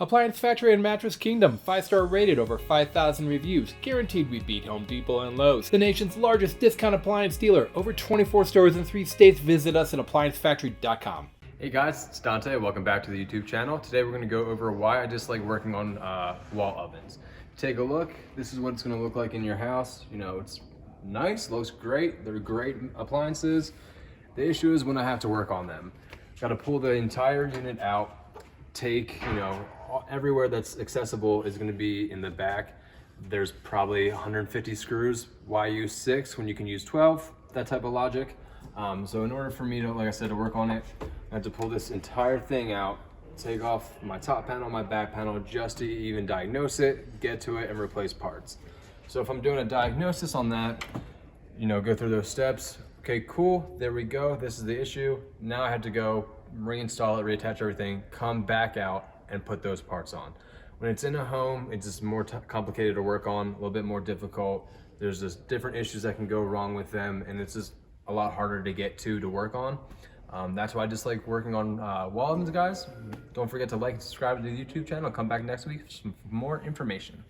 Appliance Factory and Mattress Kingdom, 5-star rated, over 5,000 reviews, guaranteed we beat Home Depot and Lowe's. The nation's largest discount appliance dealer, over 24 stores in 3 states. Visit us at appliancefactory.com. Hey guys, it's Dante. Welcome back to the YouTube channel. Today we're going to go over why I dislike working on wall ovens. Take a look. This is what it's going to look like in your house. You know, it's nice, looks great. They're great appliances. The issue is when I have to work on them. Got to pull the entire unit out. Take, you know, everywhere that's accessible is going to be in the back. There's probably 150 screws. Why use 6 when you can use 12? That type of logic. So in order for me to, like I said, to work on it, I have to pull this entire thing out, take off my top panel, my back panel, just to even diagnose it, get to it, and replace parts. So if I'm doing a diagnosis on that, you know, go through those steps. Okay, cool, there we go. This is the issue. Now I have to go reinstall it, reattach everything, come back out, and put those parts on. When it's in a home, it's just more complicated to work on, a little bit more difficult. There's just different issues that can go wrong with them, and it's just a lot harder to get to work on. That's why I just like working on wall ovens, guys. Don't forget to like and subscribe to the YouTube channel. Come back next week for some more information.